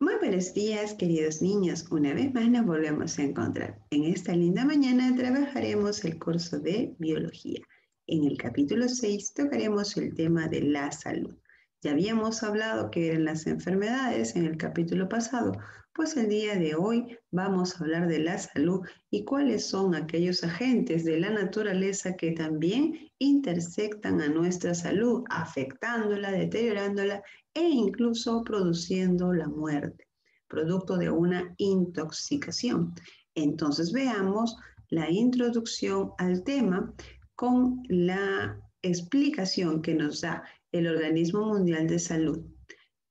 Muy buenos días, queridos niños. Una vez más nos volvemos a encontrar. En esta linda mañana trabajaremos el curso de biología. En el capítulo 6 tocaremos el tema de la salud. Ya habíamos hablado que eran las enfermedades en el capítulo pasado, pues el día de hoy vamos a hablar de la salud y cuáles son aquellos agentes de la naturaleza que también intersectan a nuestra salud, afectándola, deteriorándola e incluso produciendo la muerte, producto de una intoxicación. Entonces veamos la introducción al tema con la explicación que nos da el Organismo Mundial de Salud.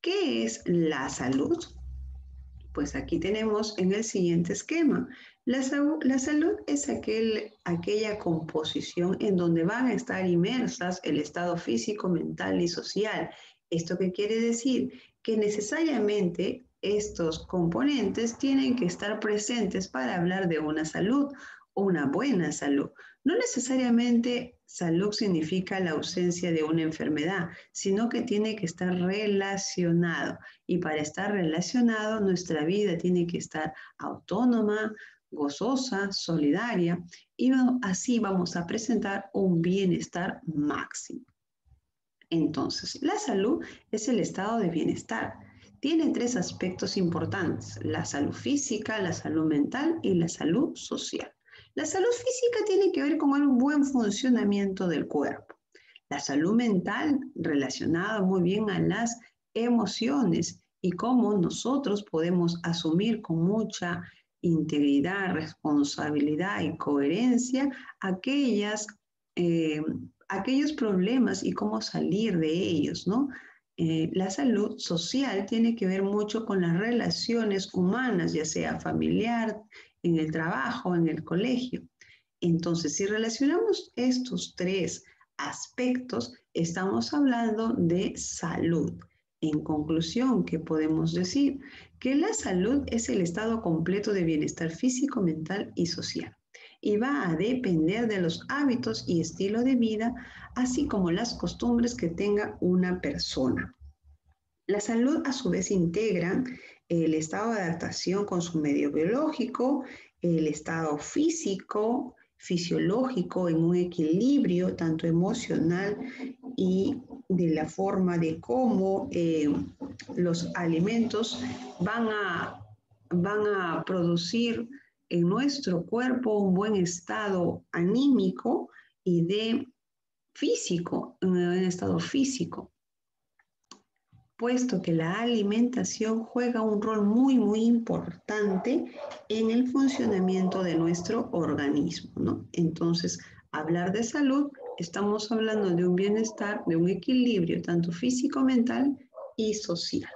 ¿Qué es la salud? Pues aquí tenemos en el siguiente esquema. La salud es aquella composición en donde van a estar inmersas el estado físico, mental y social. ¿Esto qué quiere decir? Que necesariamente estos componentes tienen que estar presentes para hablar de una salud, una buena salud. No necesariamente salud significa la ausencia de una enfermedad, sino que tiene que estar relacionado. Y para estar relacionado, nuestra vida tiene que estar autónoma, gozosa, solidaria, y así vamos a presentar un bienestar máximo. Entonces, la salud es el estado de bienestar. Tiene tres aspectos importantes: la salud física, la salud mental y la salud social. La salud física tiene que ver con el buen funcionamiento del cuerpo. La salud mental relacionada muy bien a las emociones y cómo nosotros podemos asumir con mucha integridad, responsabilidad y coherencia eh, aquellos problemas y cómo salir de ellos, ¿no? La salud social tiene que ver mucho con las relaciones humanas, ya sea familiar, en el trabajo, en el colegio. Entonces, si relacionamos estos tres aspectos, estamos hablando de salud. En conclusión, ¿qué podemos decir? Que la salud es el estado completo de bienestar físico, mental y social. Y va a depender de los hábitos y estilo de vida, así como las costumbres que tenga una persona. La salud a su vez integra el estado de adaptación con su medio biológico, el estado físico, fisiológico en un equilibrio tanto emocional y de la forma de cómo los alimentos van a producir en nuestro cuerpo un buen estado anímico y de físico, un buen estado físico, puesto que la alimentación juega un rol muy importante en el funcionamiento de nuestro organismo, ¿no? Entonces, hablar de salud, estamos hablando de un bienestar, de un equilibrio, tanto físico, mental y social.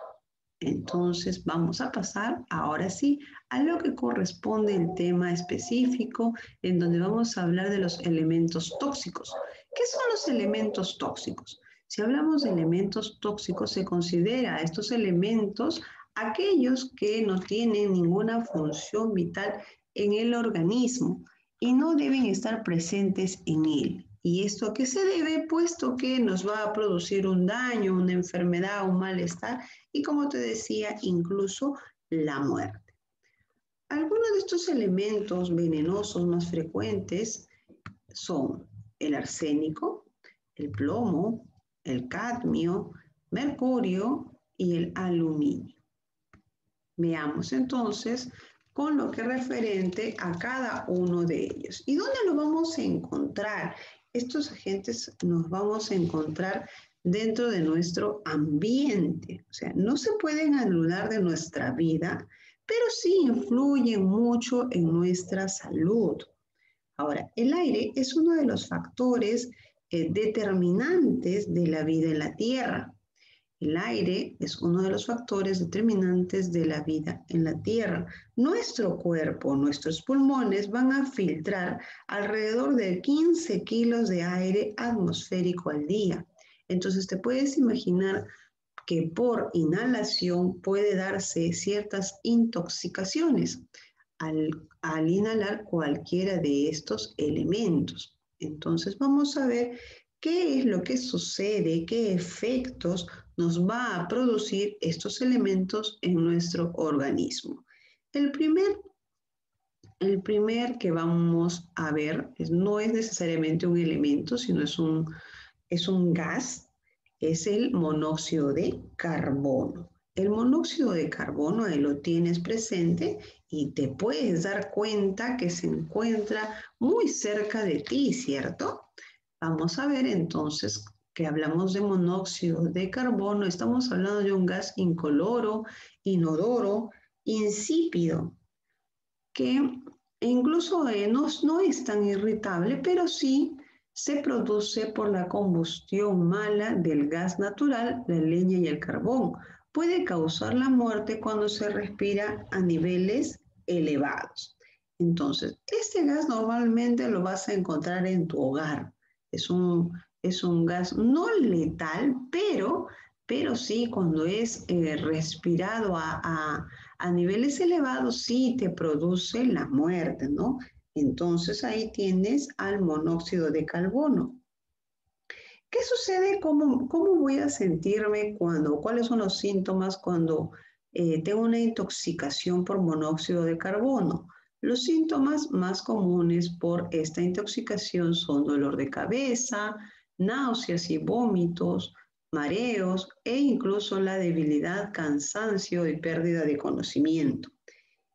Entonces, vamos a pasar ahora sí a lo que corresponde el tema específico, en donde vamos a hablar de los elementos tóxicos. ¿Qué son los elementos tóxicos? Si hablamos de elementos tóxicos, se considera a estos elementos aquellos que no tienen ninguna función vital en el organismo y no deben estar presentes en él. ¿Y esto a qué se debe? Puesto que nos va a producir un daño, una enfermedad, un malestar y, como te decía, incluso la muerte. Algunos de estos elementos venenosos más frecuentes son el arsénico, el plomo, el cadmio, mercurio y el aluminio. Veamos entonces con lo que referente a cada uno de ellos. ¿Y dónde lo vamos a encontrar? Estos agentes nos vamos a encontrar dentro de nuestro ambiente. O sea, no se pueden anular de nuestra vida, pero sí influyen mucho en nuestra salud. Ahora, el aire es uno de los factores determinantes de la vida en la Tierra. El aire es uno de los factores determinantes de la vida en la Tierra. Nuestro cuerpo, nuestros pulmones van a filtrar alrededor de 15 kilos de aire atmosférico al día. Entonces te puedes imaginar que por inhalación puede darse ciertas intoxicaciones al inhalar cualquiera de estos elementos. Entonces vamos a ver qué es lo que sucede, qué efectos nos va a producir estos elementos en nuestro organismo. El primer que vamos a ver no es necesariamente un elemento, sino es un gas, es el monóxido de carbono. El monóxido de carbono, ahí lo tienes presente y te puedes dar cuenta que se encuentra muy cerca de ti, ¿cierto? Vamos a ver entonces que hablamos de monóxido de carbono, estamos hablando de un gas incoloro, inodoro, insípido, que incluso no es tan irritable, pero sí se produce por la combustión mala del gas natural, la leña y el carbón. Puede causar la muerte cuando se respira a niveles elevados. Entonces, este gas normalmente lo vas a encontrar en tu hogar. Es un gas no letal, pero sí cuando es respirado a niveles elevados, sí te produce la muerte, ¿no? Entonces ahí tienes al monóxido de carbono. ¿Qué sucede? ¿Cómo voy a sentirme cuáles son los síntomas cuando tengo una intoxicación por monóxido de carbono? Los síntomas más comunes por esta intoxicación son dolor de cabeza, náuseas y vómitos, mareos e incluso la debilidad, cansancio y pérdida de conocimiento.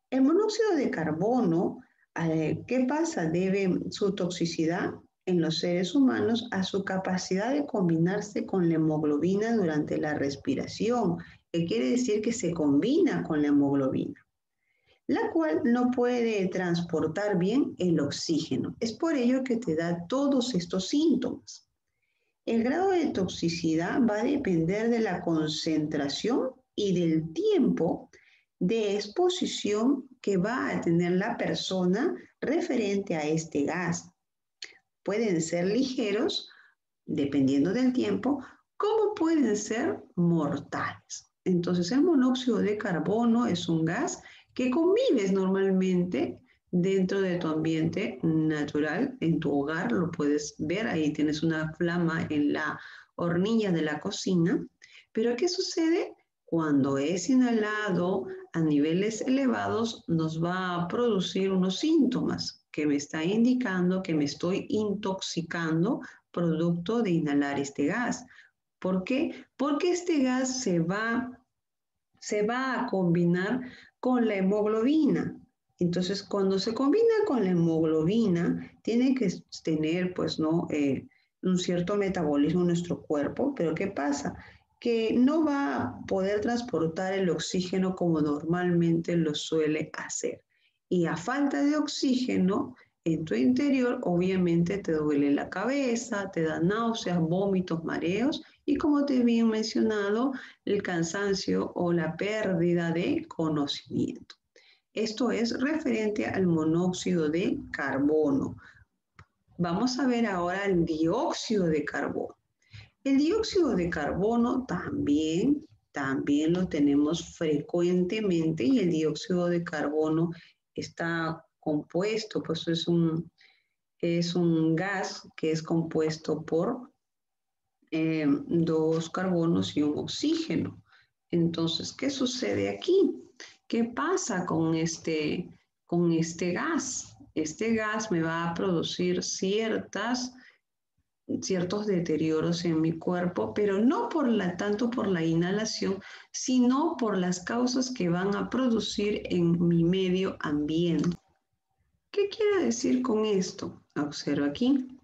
El monóxido de carbono, ¿qué pasa? Debe su toxicidad en los seres humanos a su capacidad de combinarse con la hemoglobina durante la respiración, que quiere decir que se combina con la hemoglobina, la cual no puede transportar bien el oxígeno. Es por ello que te da todos estos síntomas. El grado de toxicidad va a depender de la concentración y del tiempo de exposición que va a tener la persona referente a este gas. Pueden ser ligeros, dependiendo del tiempo, como pueden ser mortales. Entonces, el monóxido de carbono es un gas que convives normalmente dentro de tu ambiente natural, en tu hogar, lo puedes ver, ahí tienes una flama en la hornilla de la cocina. Pero ¿qué sucede? Cuando es inhalado a niveles elevados, nos va a producir unos síntomas que me está indicando que me estoy intoxicando producto de inhalar este gas. ¿Por qué? Porque este gas se va a combinar con la hemoglobina. Entonces, cuando se combina con la hemoglobina, tiene que tener, pues, ¿no? Un cierto metabolismo en nuestro cuerpo, pero ¿qué pasa? Que no va a poder transportar el oxígeno como normalmente lo suele hacer. Y a falta de oxígeno en tu interior, obviamente te duele la cabeza, te da náuseas, vómitos, mareos y como te había mencionado, el cansancio o la pérdida de conocimiento. Esto es referente al monóxido de carbono. Vamos a ver ahora el dióxido de carbono. El dióxido de carbono también lo tenemos frecuentemente y el dióxido de carbono está compuesto, pues es un gas que es compuesto por dos carbonos y un oxígeno. Entonces, ¿qué sucede aquí? ¿Qué pasa con este gas? Este gas me va a producir ciertos deterioros en mi cuerpo, pero no tanto por la inhalación, sino por las causas que van a producir en mi medio ambiente. ¿Qué quiere decir con esto? Observa aquí.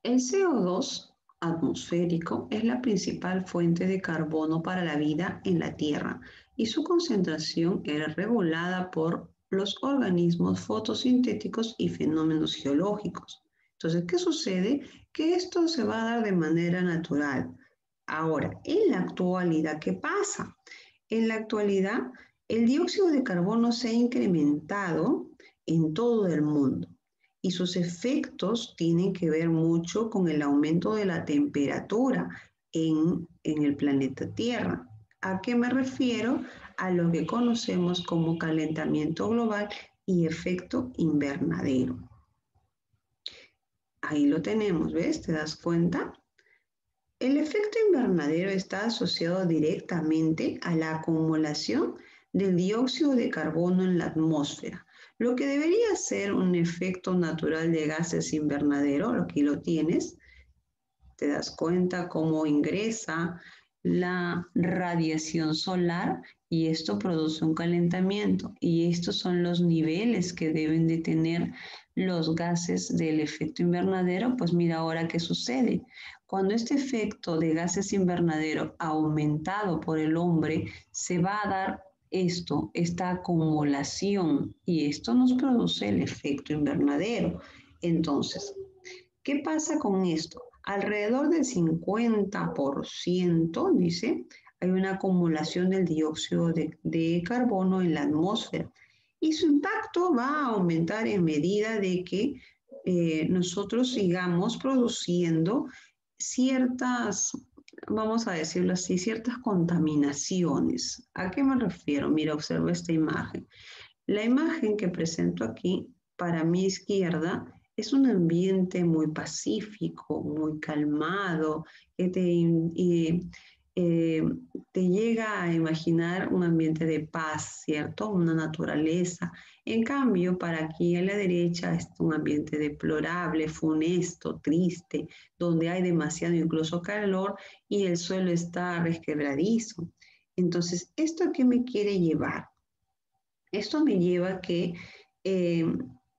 El CO2 atmosférico es la principal fuente de carbono para la vida en la Tierra y su concentración era regulada por los organismos fotosintéticos y fenómenos geológicos. Entonces, ¿qué sucede? Que esto se va a dar de manera natural. Ahora, en la actualidad, ¿qué pasa? En la actualidad, el dióxido de carbono se ha incrementado en todo el mundo y sus efectos tienen que ver mucho con el aumento de la temperatura en el planeta Tierra. ¿A qué me refiero? A lo que conocemos como calentamiento global y efecto invernadero. Ahí lo tenemos, ¿ves? ¿Te das cuenta? El efecto invernadero está asociado directamente a la acumulación del dióxido de carbono en la atmósfera. Lo que debería ser un efecto natural de gases invernadero, aquí lo tienes, te das cuenta cómo ingresa la radiación solar y esto produce un calentamiento. Y estos son los niveles que deben de tener los gases del efecto invernadero. Pues mira ahora qué sucede. Cuando este efecto de gases invernadero aumentado por el hombre, se va a dar esta acumulación, y esto nos produce el efecto invernadero. Entonces, ¿qué pasa con esto? Alrededor del 50%, dice, hay una acumulación del dióxido de carbono en la atmósfera y su impacto va a aumentar en medida de que nosotros sigamos produciendo ciertas, vamos a decirlo así, ciertas contaminaciones. ¿A qué me refiero? Mira, observa esta imagen. La imagen que presento aquí, para mi izquierda, es un ambiente muy pacífico, muy calmado, que eh, te llega a imaginar un ambiente de paz, ¿cierto? Una naturaleza. En cambio, para aquí a la derecha es un ambiente deplorable, funesto, triste, donde hay demasiado incluso calor y el suelo está resquebradizo. Entonces, ¿esto a qué me quiere llevar? Esto me lleva a que eh,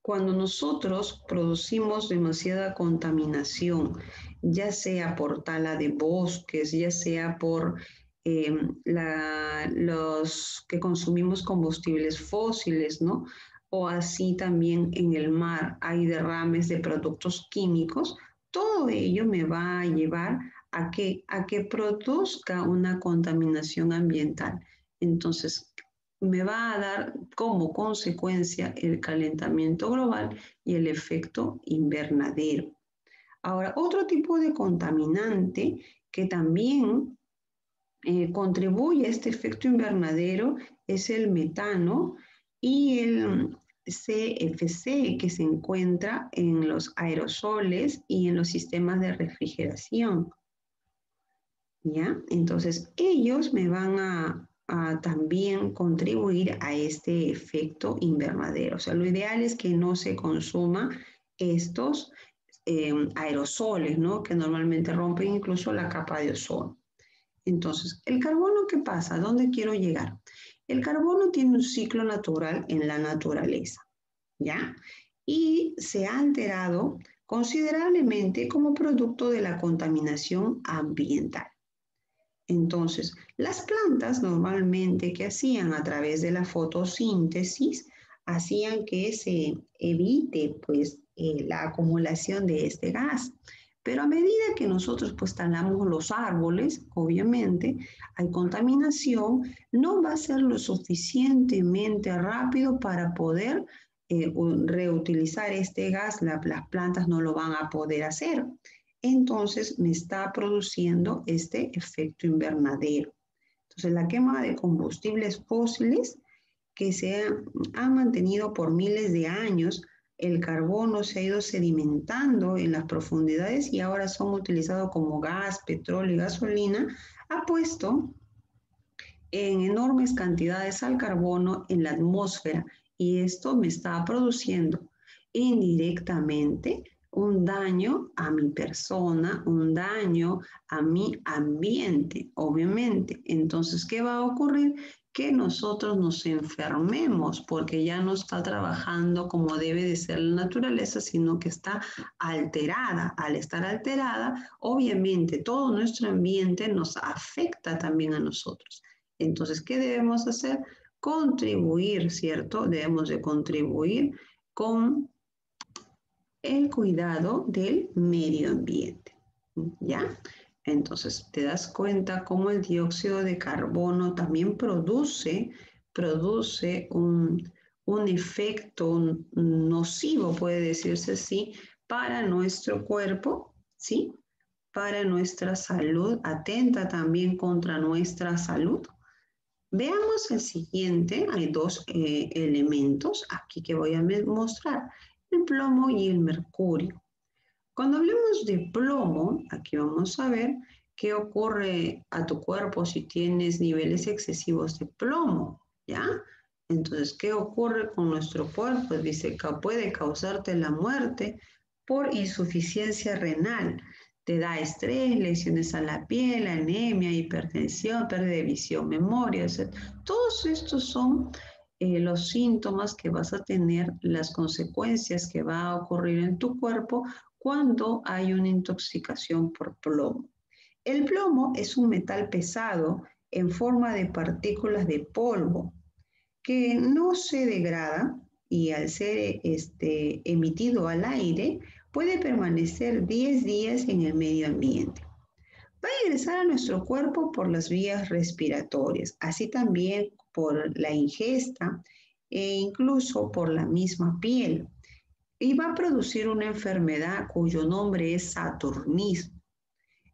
cuando nosotros producimos demasiada contaminación, ya sea por tala de bosques, ya sea por los que consumimos combustibles fósiles, ¿no? O así también en el mar hay derrames de productos químicos, todo ello me va a llevar a que produzca una contaminación ambiental. Entonces, me va a dar como consecuencia el calentamiento global y el efecto invernadero. Ahora, otro tipo de contaminante que también contribuye a este efecto invernadero es el metano y el CFC, que se encuentra en los aerosoles y en los sistemas de refrigeración. ¿Ya? Entonces, ellos me van a también contribuir a este efecto invernadero. O sea, lo ideal es que no se consuma estos aerosoles, ¿no? Que normalmente rompen incluso la capa de ozono. Entonces, ¿el carbono qué pasa? ¿A dónde quiero llegar? El carbono tiene un ciclo natural en la naturaleza, ¿ya? Y se ha alterado considerablemente como producto de la contaminación ambiental. Entonces, las plantas normalmente que hacían a través de la fotosíntesis, hacían que se evite pues la acumulación de este gas. Pero a medida que nosotros pues talamos los árboles, obviamente hay contaminación, no va a ser lo suficientemente rápido para poder reutilizar este gas, las plantas no lo van a poder hacer. Entonces me está produciendo este efecto invernadero. Entonces la quema de combustibles fósiles que se han mantenido por miles de años, el carbono se ha ido sedimentando en las profundidades y ahora son utilizados como gas, petróleo y gasolina, ha puesto en enormes cantidades al carbono en la atmósfera y esto me está produciendo indirectamente un daño a mi persona, un daño a mi ambiente, obviamente. Entonces, ¿qué va a ocurrir? Que nosotros nos enfermemos porque ya no está trabajando como debe de ser la naturaleza, sino que está alterada. Al estar alterada, obviamente todo nuestro ambiente nos afecta también a nosotros. Entonces, ¿qué debemos hacer? Contribuir, ¿cierto? Debemos de contribuir con el cuidado del medio ambiente, ¿ya? Entonces, te das cuenta cómo el dióxido de carbono también produce un efecto nocivo, puede decirse así, para nuestro cuerpo, ¿sí? Para nuestra salud, atenta también contra nuestra salud. Veamos el siguiente, hay dos elementos aquí que voy a mostrar, el plomo y el mercurio. Cuando hablemos de plomo, aquí vamos a ver ¿Qué ocurre a tu cuerpo si tienes niveles excesivos de plomo? ¿Ya? Entonces, ¿qué ocurre con nuestro cuerpo? Dice que puede causarte la muerte por insuficiencia renal. Te da estrés, lesiones a la piel, anemia, hipertensión, pérdida de visión, memoria, etc. Todos estos son los síntomas que vas a tener, las consecuencias que va a ocurrir en tu cuerpo cuando hay una intoxicación por plomo. El plomo es un metal pesado en forma de partículas de polvo que no se degrada y al ser emitido al aire puede permanecer 10 días en el medio ambiente. Va a ingresar a nuestro cuerpo por las vías respiratorias, así también por la ingesta e incluso por la misma piel. Y va a producir una enfermedad cuyo nombre es saturnismo.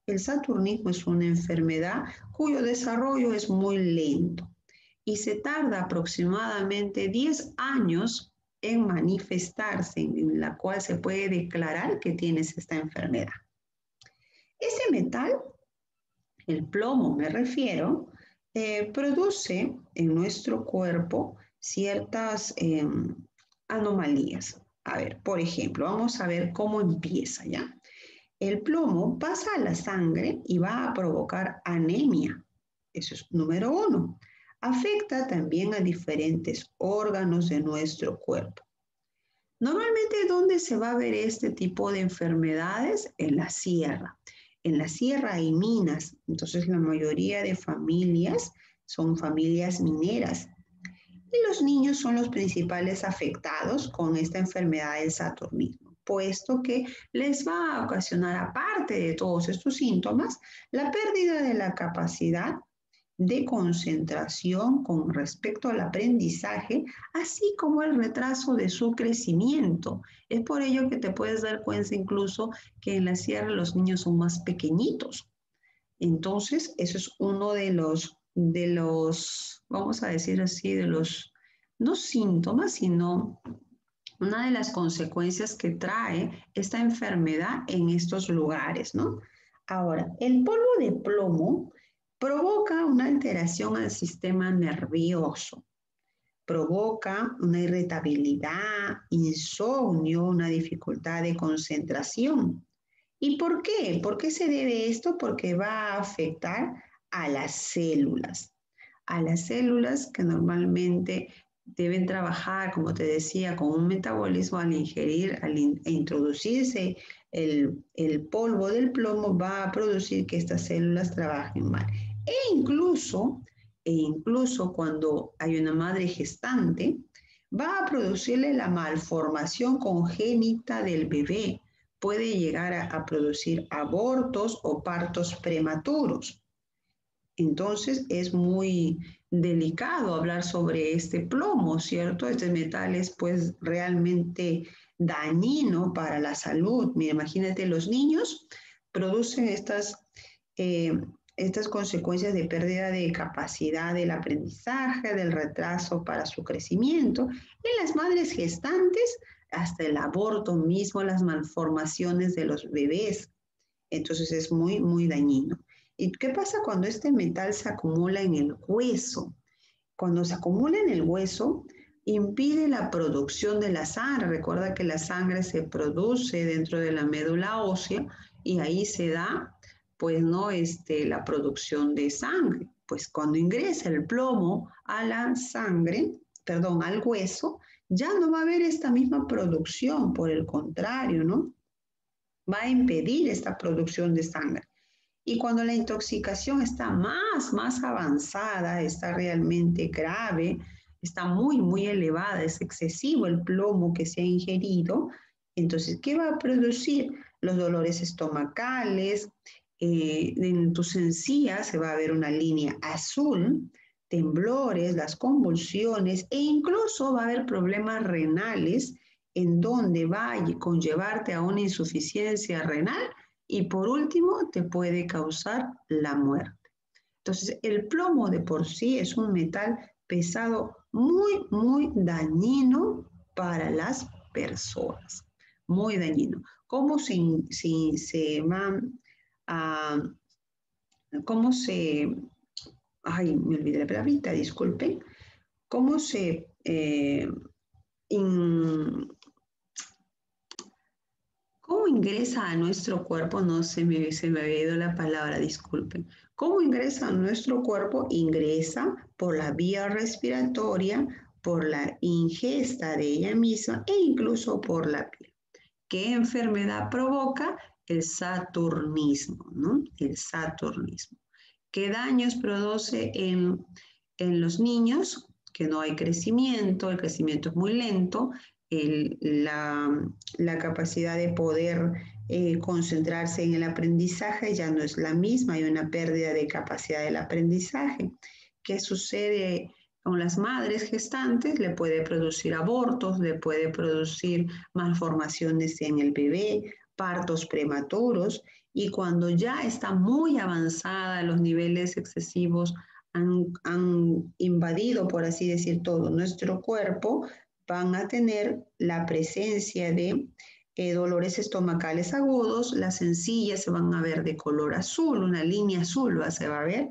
El saturnismo es una enfermedad cuyo desarrollo es muy lento y se tarda aproximadamente 10 años en manifestarse, en la cual se puede declarar que tienes esta enfermedad. Ese metal, el plomo me refiero, produce en nuestro cuerpo ciertas anomalías. A ver, por ejemplo, vamos a ver cómo empieza ya. El plomo pasa a la sangre y va a provocar anemia. Eso es número 1. Afecta también a diferentes órganos de nuestro cuerpo. Normalmente, ¿dónde se va a ver este tipo de enfermedades? En la sierra. En la sierra hay minas, entonces la mayoría de familias son familias mineras. Y los niños son los principales afectados con esta enfermedad del saturnismo, puesto que les va a ocasionar, aparte de todos estos síntomas, la pérdida de la capacidad de concentración con respecto al aprendizaje, así como el retraso de su crecimiento. Es por ello que te puedes dar cuenta incluso que en la sierra los niños son más pequeñitos. Entonces, eso es uno de los, vamos a decir así, de los, no síntomas, sino una de las consecuencias que trae esta enfermedad en estos lugares, ¿no? Ahora, el polvo de plomo provoca una alteración al sistema nervioso, provoca una irritabilidad, insomnio, una dificultad de concentración. ¿Y por qué? ¿Por qué se debe esto? Porque va a afectar a las células que normalmente deben trabajar, como te decía, con un metabolismo al ingerir, introducirse el polvo del plomo, va a producir que estas células trabajen mal. E incluso cuando hay una madre gestante, va a producirle la malformación congénita del bebé. Puede llegar a producir abortos o partos prematuros. Entonces es muy delicado hablar sobre este plomo, ¿cierto? Este metal es pues realmente dañino para la salud. Mira, imagínate, los niños producen estas consecuencias de pérdida de capacidad del aprendizaje, del retraso para su crecimiento. En las madres gestantes, hasta el aborto mismo, las malformaciones de los bebés. Entonces es muy, muy dañino. ¿Y qué pasa cuando este metal se acumula en el hueso? Cuando se acumula en el hueso, impide la producción de la sangre. Recuerda que la sangre se produce dentro de la médula ósea y ahí se da, pues, no, la producción de sangre. Pues cuando ingresa el plomo a la sangre, perdón, al hueso, ya no va a haber esta misma producción, por el contrario, ¿no? Va a impedir esta producción de sangre. Y cuando la intoxicación está más avanzada, está realmente grave, está muy, muy elevada, es excesivo el plomo que se ha ingerido, entonces, ¿qué va a producir? Los dolores estomacales, en tus encías se va a ver una línea azul, temblores, las convulsiones e incluso va a haber problemas renales en donde va a conllevarte a una insuficiencia renal y por último te puede causar la muerte. Entonces, el plomo de por sí es un metal pesado muy, muy dañino para las personas. Muy dañino. ¿Cómo se va cómo se, ay, me olvidé la palabrita, disculpen, cómo se ¿cómo ingresa a nuestro cuerpo? No se me había ido la palabra, disculpen. ¿Cómo ingresa a nuestro cuerpo? Ingresa por la vía respiratoria, por la ingesta de ella misma e incluso por la piel. ¿Qué enfermedad provoca? El saturnismo, ¿no? El saturnismo. ¿Qué daños produce en los niños? Que no hay crecimiento, el crecimiento es muy lento, la capacidad de poder concentrarse en el aprendizaje ya no es la misma, hay una pérdida de capacidad del aprendizaje. ¿Qué sucede con las madres gestantes? Le puede producir abortos, le puede producir malformaciones en el bebé, partos prematuros, y cuando ya está muy avanzada, los niveles excesivos han invadido, por así decir, todo nuestro cuerpo, van a tener la presencia de dolores estomacales agudos, las encías se van a ver de color azul, una línea azul se va a ver,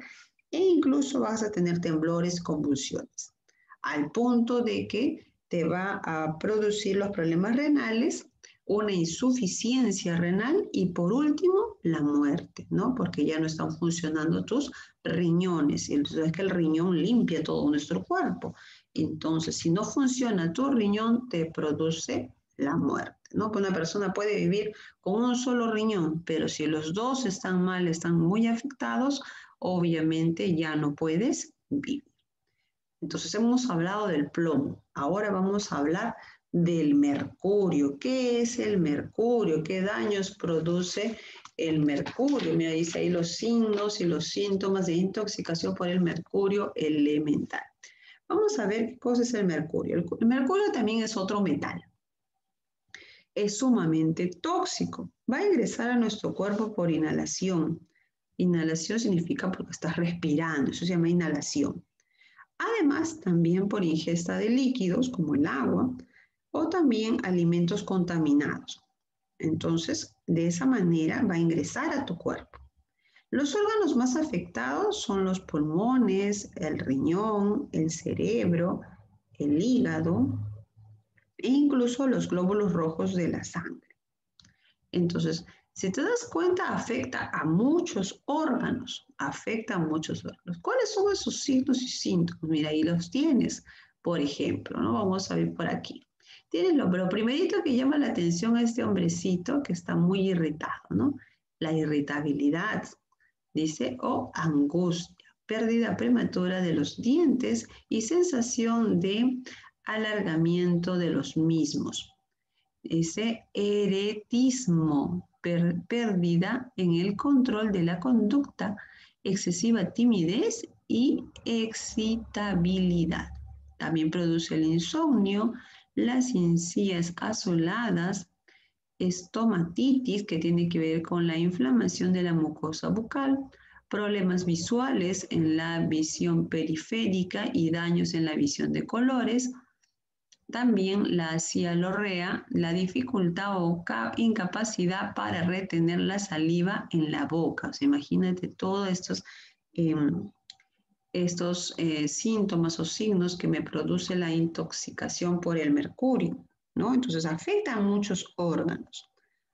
e incluso vas a tener temblores, convulsiones, al punto de que te va a producir los problemas renales, una insuficiencia renal y por último la muerte, ¿no? Porque ya no están funcionando tus riñones. Y entonces es que el riñón limpia todo nuestro cuerpo. Entonces, si no funciona tu riñón, te produce la muerte, ¿no? Una persona puede vivir con un solo riñón, pero si los dos están mal, están muy afectados, obviamente ya no puedes vivir. Entonces hemos hablado del plomo, ahora vamos a hablar del mercurio. ¿Qué es el mercurio? ¿Qué daños produce el mercurio? Mira, dice ahí los signos y los síntomas de intoxicación por el mercurio elemental. Vamos a ver qué cosa es el mercurio. El mercurio también es otro metal. Es sumamente tóxico. Va a ingresar a nuestro cuerpo por inhalación. Inhalación significa porque estás respirando, eso se llama inhalación. Además, también por ingesta de líquidos como el agua o también alimentos contaminados. Entonces, de esa manera va a ingresar a tu cuerpo. Los órganos más afectados son los pulmones, el riñón, el cerebro, el hígado e incluso los glóbulos rojos de la sangre. Entonces, si te das cuenta, afecta a muchos órganos, afecta a muchos órganos. ¿Cuáles son esos signos y síntomas? Mira, ahí los tienes. Por ejemplo, ¿no? Vamos a ver por aquí. Tienes lo primerito que llama la atención a este hombrecito que está muy irritado, ¿no? La irritabilidad, dice, o angustia, pérdida prematura de los dientes y sensación de alargamiento de los mismos. Dice eretismo, pérdida en el control de la conducta, excesiva timidez y excitabilidad. También produce el insomnio, las encías azuladas, estomatitis, que tiene que ver con la inflamación de la mucosa bucal, problemas visuales en la visión periférica y daños en la visión de colores. También la cialorrea, la dificultad o incapacidad para retener la saliva en la boca. O sea, imagínate todos estos síntomas o signos que me produce la intoxicación por el mercurio, ¿no? Entonces afecta a muchos órganos.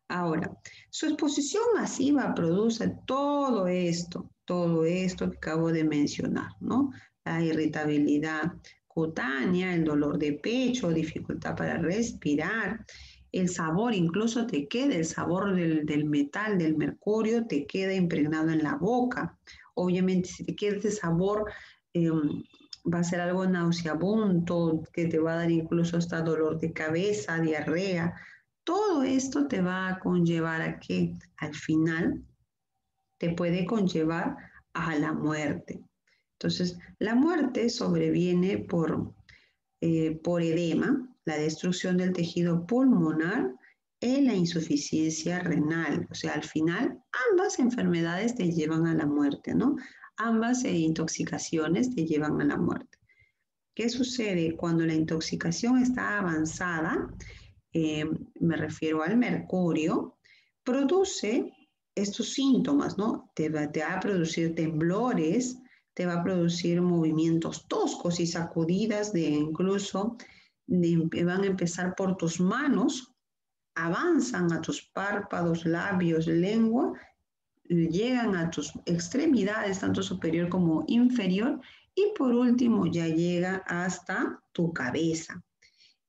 Ahora, su exposición masiva produce todo esto que acabo de mencionar, ¿no? La irritabilidad cutánea, el dolor de pecho, dificultad para respirar, el sabor, incluso te queda el sabor del metal, del mercurio, te queda impregnado en la boca. Obviamente, si te queda ese sabor, va a ser algo nauseabundo, que te va a dar incluso hasta dolor de cabeza, diarrea. Todo esto te va a conllevar a que al final te puede conllevar a la muerte. Entonces, la muerte sobreviene por edema, la destrucción del tejido pulmonar y la insuficiencia renal. O sea, al final, ambas enfermedades te llevan a la muerte, ¿no? Ambas intoxicaciones te llevan a la muerte. ¿Qué sucede cuando la intoxicación está avanzada? Me refiero al mercurio, produce estos síntomas, ¿no? Te va a producir temblores, te va a producir movimientos toscos y sacudidas van a empezar por tus manos, avanzan a tus párpados, labios, lengua, llegan a tus extremidades, tanto superior como inferior, y por último ya llega hasta tu cabeza.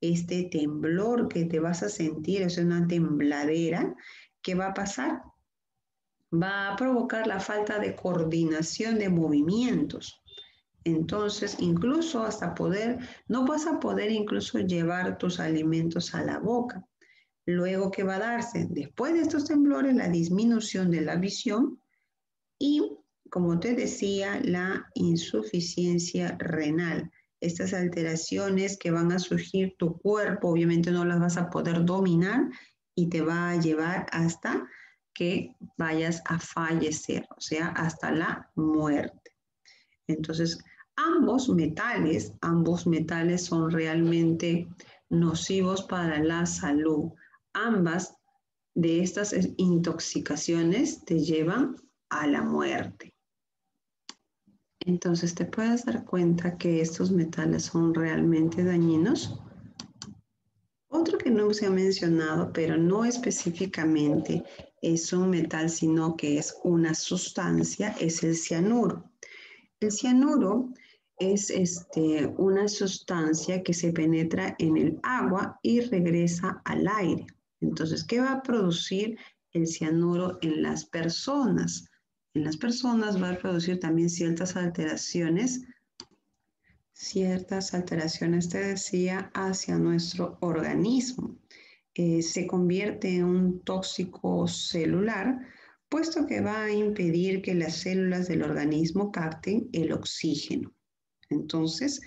Este temblor que te vas a sentir es una tembladera. ¿Qué va a pasar? Va a provocar la falta de coordinación de movimientos. Entonces, incluso no vas a poder incluso llevar tus alimentos a la boca. Luego, ¿qué va a darse? Después de estos temblores, la disminución de la visión y, como te decía, la insuficiencia renal. Estas alteraciones que van a surgir, tu cuerpo obviamente no las vas a poder dominar y te va a llevar hasta que vayas a fallecer, o sea, hasta la muerte. Entonces, ambos metales son realmente nocivos para la salud. Ambas de estas intoxicaciones te llevan a la muerte. Entonces, te puedes dar cuenta que estos metales son realmente dañinos. Otro que no se ha mencionado, pero no específicamente es un metal, sino que es una sustancia, es el cianuro. El cianuro es una sustancia que se penetra en el agua y regresa al aire. Entonces, ¿qué va a producir el cianuro en las personas? En las personas va a producir también ciertas alteraciones, te decía, hacia nuestro organismo. Se convierte en un tóxico celular, puesto que va a impedir que las células del organismo capten el oxígeno. Entonces,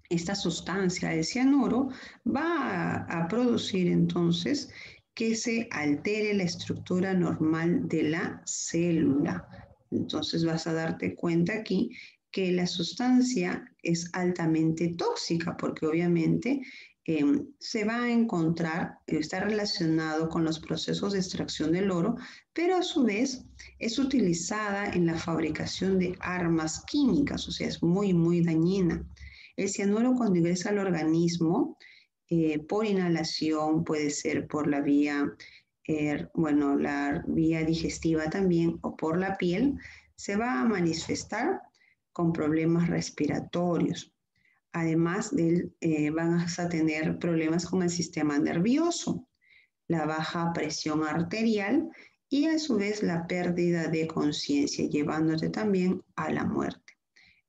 esta sustancia, el cianuro, va a producir entonces que se altere la estructura normal de la célula. Entonces vas a darte cuenta aquí que la sustancia es altamente tóxica porque obviamente se va a encontrar, está relacionado con los procesos de extracción del oro, pero a su vez es utilizada en la fabricación de armas químicas, o sea, es muy, muy dañina. El cianuro cuando ingresa al organismo por inhalación, puede ser por la vía, la vía digestiva también o por la piel, se va a manifestar con problemas respiratorios. Además, vas a tener problemas con el sistema nervioso, la baja presión arterial y a su vez la pérdida de conciencia, llevándote también a la muerte.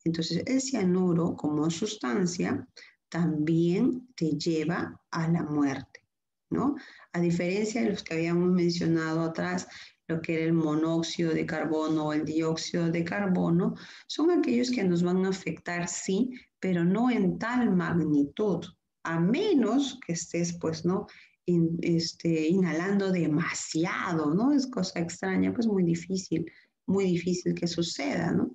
Entonces, el cianuro como sustancia también te lleva a la muerte, ¿no? A diferencia de los que habíamos mencionado atrás, lo que era el monóxido de carbono o el dióxido de carbono, son aquellos que nos van a afectar, sí, pero no en tal magnitud, a menos que estés, pues, ¿no? Inhalando demasiado, ¿no? Es cosa extraña, pues muy difícil que suceda, ¿no?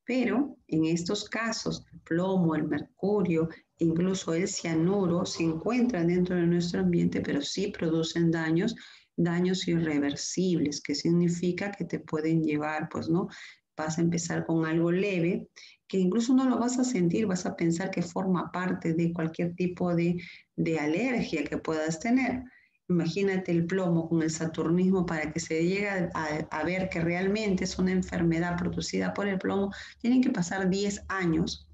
Pero en estos casos, el plomo, el mercurio, incluso el cianuro se encuentran dentro de nuestro ambiente, pero sí producen daños irreversibles, que significa que te pueden llevar, pues, ¿no? Vas a empezar con algo leve, que incluso no lo vas a sentir, vas a pensar que forma parte de cualquier tipo de alergia que puedas tener. Imagínate el plomo con el saturnismo para que se llegue a ver que realmente es una enfermedad producida por el plomo, tienen que pasar 10 años.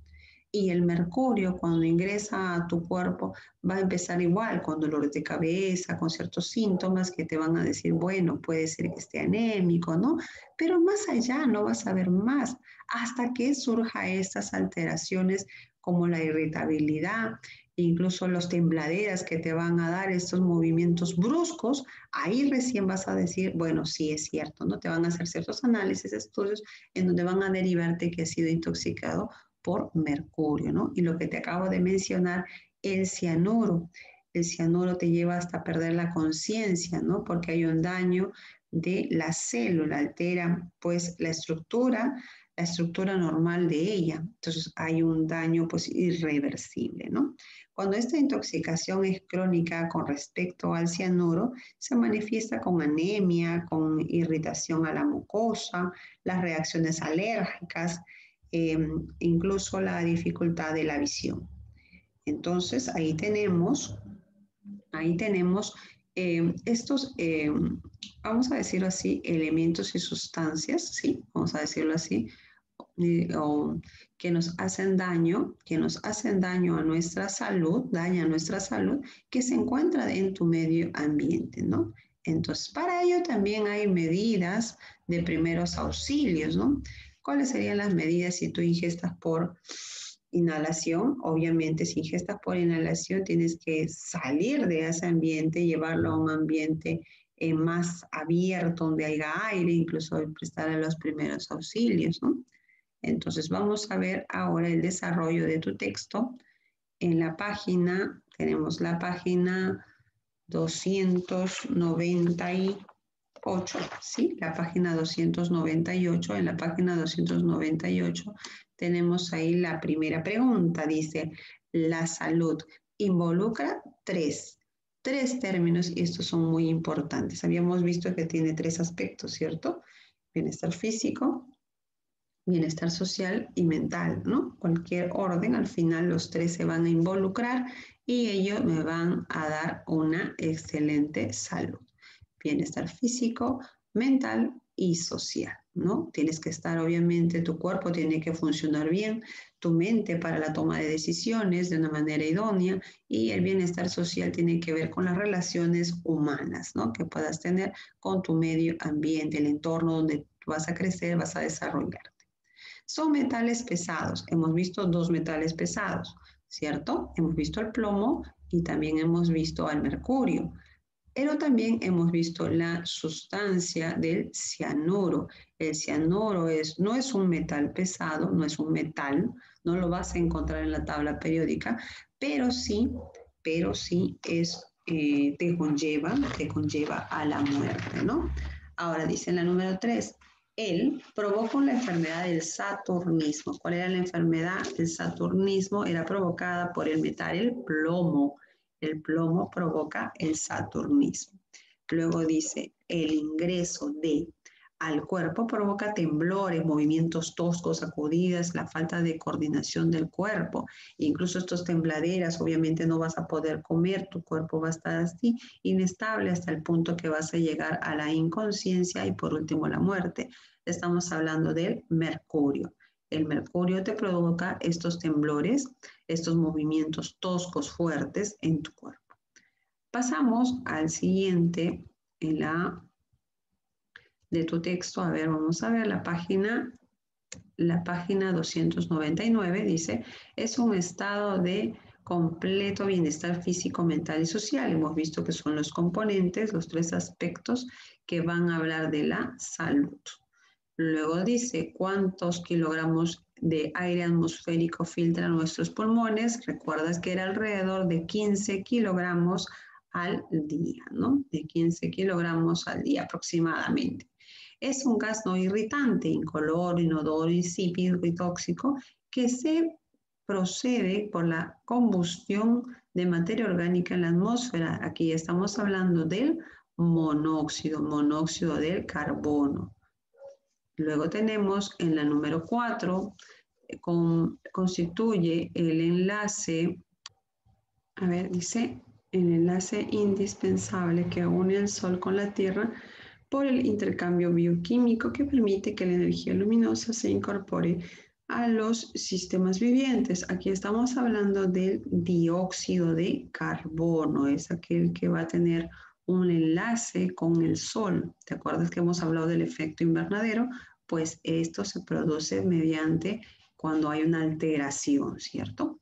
Y el mercurio, cuando ingresa a tu cuerpo, va a empezar igual, con dolores de cabeza, con ciertos síntomas que te van a decir, bueno, puede ser que esté anémico, ¿no? Pero más allá no vas a ver más, hasta que surja estas alteraciones como la irritabilidad, incluso los tembladeras que te van a dar estos movimientos bruscos, ahí recién vas a decir, bueno, sí es cierto, ¿no? Te van a hacer ciertos análisis, estudios en donde van a derivarte que has sido intoxicado por mercurio, ¿no? Y lo que te acabo de mencionar, el cianuro. El cianuro te lleva hasta perder la conciencia, ¿no? Porque hay un daño de la célula, altera pues la estructura la estructura normal de ella. Entonces hay un daño pues irreversible, ¿no? Cuando esta intoxicación es crónica con respecto al cianuro, se manifiesta con anemia, con irritación a la mucosa, las reacciones alérgicas, incluso la dificultad de la visión. Entonces ahí tenemos estos, vamos a decirlo así, elementos y sustancias, ¿sí? Vamos a decirlo así, o que nos hacen daño a nuestra salud, daña a nuestra salud, que se encuentra en tu medio ambiente, ¿no? Entonces, para ello también hay medidas de primeros auxilios, ¿no? ¿Cuáles serían las medidas si tú ingestas por inhalación? Obviamente, si ingestas por inhalación, tienes que salir de ese ambiente, llevarlo a un ambiente más abierto, donde haya aire, incluso prestar los primeros auxilios, ¿no? Entonces vamos a ver ahora el desarrollo de tu texto. En la página, tenemos la página 298, ¿sí? La página 298, en la página 298 tenemos ahí la primera pregunta. Dice, la salud involucra tres términos y estos son muy importantes. Habíamos visto que tiene tres aspectos, ¿cierto? Bienestar físico, bienestar social y mental, ¿no? Cualquier orden, al final los tres se van a involucrar y ellos me van a dar una excelente salud. Bienestar físico, mental y social, ¿no? Tienes que estar, obviamente, tu cuerpo tiene que funcionar bien, tu mente para la toma de decisiones de una manera idónea y el bienestar social tiene que ver con las relaciones humanas, ¿no? Que puedas tener con tu medio ambiente, el entorno donde vas a crecer, vas a desarrollar. Son metales pesados. Hemos visto dos metales pesados, ¿cierto? Hemos visto el plomo y también hemos visto al mercurio. Pero también hemos visto la sustancia del cianuro. El cianuro no es un metal pesado, no es un metal, no lo vas a encontrar en la tabla periódica, pero sí te conlleva a la muerte, ¿no? Ahora dice en la número 3, él provocó la enfermedad del saturnismo. ¿Cuál era la enfermedad? El saturnismo era provocada por el metal, el plomo. El plomo provoca el saturnismo. Luego dice, el ingreso al cuerpo provoca temblores, movimientos toscos, sacudidas, la falta de coordinación del cuerpo. Incluso estos tembladeras, obviamente no vas a poder comer, tu cuerpo va a estar así, inestable hasta el punto que vas a llegar a la inconsciencia y por último la muerte. Estamos hablando del mercurio. El mercurio te provoca estos temblores, estos movimientos toscos fuertes en tu cuerpo. Pasamos al siguiente de tu texto. A ver, vamos a ver la página 299. Dice, es un estado de completo bienestar físico, mental y social. Hemos visto que son los componentes, los tres aspectos que van a hablar de la salud. Luego dice, ¿cuántos kilogramos de aire atmosférico filtran nuestros pulmones? Recuerdas que era alrededor de 15 kilogramos al día, ¿no? De 15 kilogramos al día aproximadamente. Es un gas no irritante, incoloro, inodoro, insípido y tóxico que se procede por la combustión de materia orgánica en la atmósfera. Aquí estamos hablando del monóxido del carbono. Luego tenemos en la número 4, constituye el enlace, a ver, dice, el enlace indispensable que une el Sol con la Tierra por el intercambio bioquímico que permite que la energía luminosa se incorpore a los sistemas vivientes. Aquí estamos hablando del dióxido de carbono, es aquel que va a tener un enlace con el Sol. ¿Te acuerdas que hemos hablado del efecto invernadero? Pues esto se produce mediante cuando hay una alteración, ¿cierto?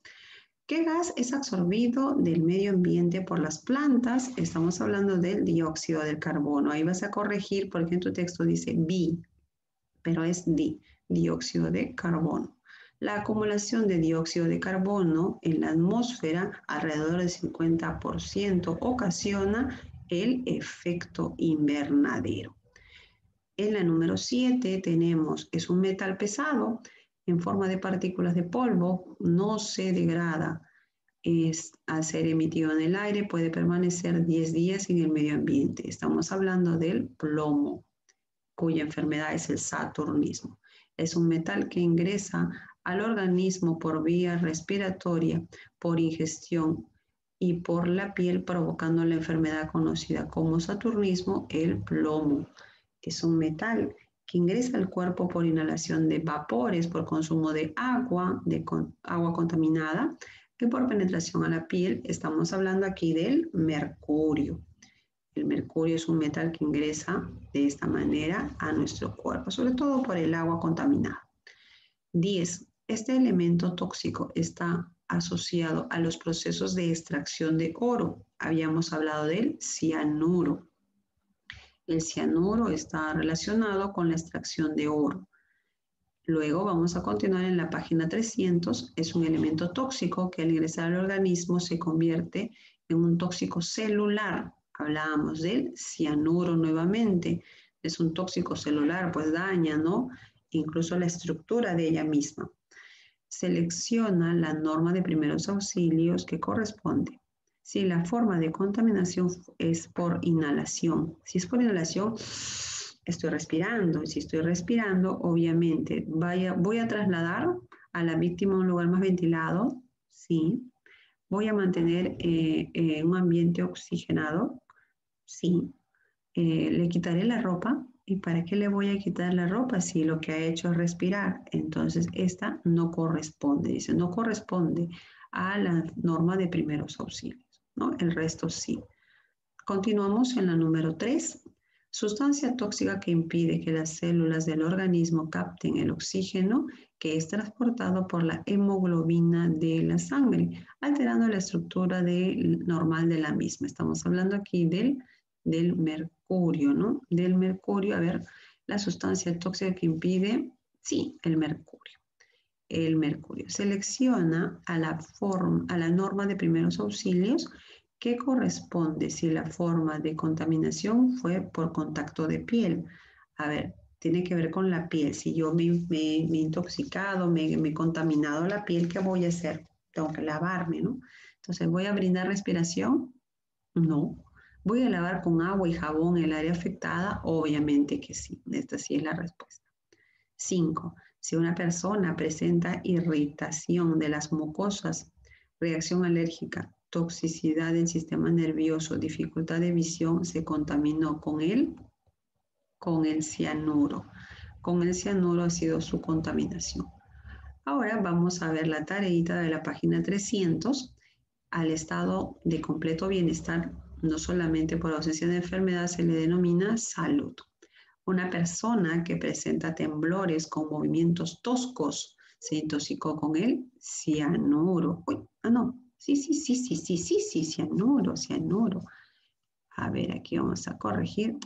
¿Qué gas es absorbido del medio ambiente por las plantas? Estamos hablando del dióxido de carbono. Ahí vas a corregir porque en tu texto dice bi, pero es dióxido de carbono. La acumulación de dióxido de carbono en la atmósfera, alrededor del 50%, ocasiona el efecto invernadero. En la número 7 tenemos, es un metal pesado en forma de partículas de polvo, no se degrada. Al ser emitido en el aire puede permanecer 10 días en el medio ambiente. Estamos hablando del plomo, cuya enfermedad es el saturnismo. Es un metal que ingresa al organismo por vía respiratoria, por ingestión y por la piel, provocando la enfermedad conocida como saturnismo, el plomo. Es un metal que ingresa al cuerpo por inhalación de vapores, por consumo de agua contaminada, y por penetración a la piel. Estamos hablando aquí del mercurio. El mercurio es un metal que ingresa de esta manera a nuestro cuerpo, sobre todo por el agua contaminada. 10. Este elemento tóxico está asociado a los procesos de extracción de oro. Habíamos hablado del cianuro. El cianuro está relacionado con la extracción de oro. Luego vamos a continuar en la página 300. Es un elemento tóxico que al ingresar al organismo se convierte en un tóxico celular. Hablábamos del cianuro nuevamente. Es un tóxico celular, pues daña, ¿no? Incluso la estructura de ella misma. Selecciona la norma de primeros auxilios que corresponde. Si la forma de contaminación es por inhalación, si es por inhalación, estoy respirando. Si estoy respirando, obviamente voy a trasladar a la víctima a un lugar más ventilado, sí. Voy a mantener un ambiente oxigenado, sí. Le quitaré la ropa. ¿Y para qué le voy a quitar la ropa si lo que ha hecho es respirar? Entonces, esta no corresponde, dice, no corresponde a la norma de primeros auxilios, ¿no? El resto sí. Continuamos en la número 3. Sustancia tóxica que impide que las células del organismo capten el oxígeno que es transportado por la hemoglobina de la sangre, alterando la estructura normal de la misma. Estamos hablando aquí del mercurio, ¿no? Del mercurio, a ver, la sustancia tóxica que impide, sí, el mercurio. El mercurio. Selecciona a la norma de primeros auxilios que corresponde si la forma de contaminación fue por contacto de piel. A ver, tiene que ver con la piel. Si yo me he intoxicado, me he contaminado la piel, ¿qué voy a hacer? Tengo que lavarme, ¿no? Entonces, ¿voy a brindar respiración? No. ¿Voy a lavar con agua y jabón el área afectada? Obviamente que sí. Esta sí es la respuesta. 5. Si una persona presenta irritación de las mucosas, reacción alérgica, toxicidad del sistema nervioso, dificultad de visión, se contaminó con el cianuro. Con el cianuro ha sido su contaminación. Ahora vamos a ver la tareita de la página 300. Al estado de completo bienestar, no solamente por ausencia de enfermedad, se le denomina salud. Una persona que presenta temblores con movimientos toscos se intoxicó con el cianuro. Uy, no. Sí, cianuro. A ver, aquí vamos a corregir.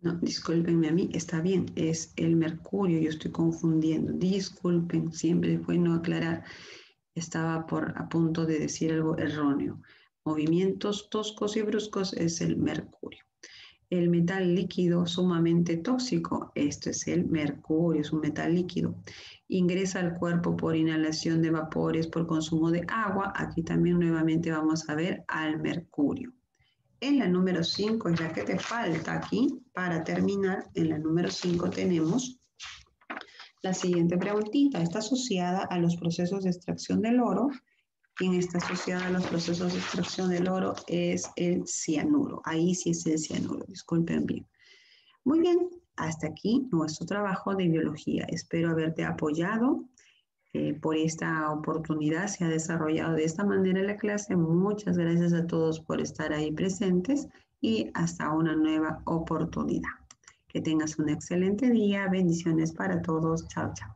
No, discúlpenme a mí, está bien, es el mercurio, yo estoy confundiendo. Disculpen, siempre es bueno aclarar. Estaba a punto de decir algo erróneo. Movimientos toscos y bruscos es el mercurio. El metal líquido sumamente tóxico, esto es el mercurio, es un metal líquido. Ingresa al cuerpo por inhalación de vapores, por consumo de agua. Aquí también nuevamente vamos a ver al mercurio. En la número 5 es la que te falta aquí. Para terminar, en la número 5 tenemos la siguiente preguntita. Está asociada a los procesos de extracción del oro. Quien está asociada a los procesos de extracción del oro es el cianuro. Ahí sí es el cianuro, disculpen bien. Muy bien, hasta aquí nuestro trabajo de biología. Espero haberte apoyado por esta oportunidad. Se ha desarrollado de esta manera la clase. Muchas gracias a todos por estar ahí presentes y hasta una nueva oportunidad. Que tengas un excelente día. Bendiciones para todos. Chao, chao.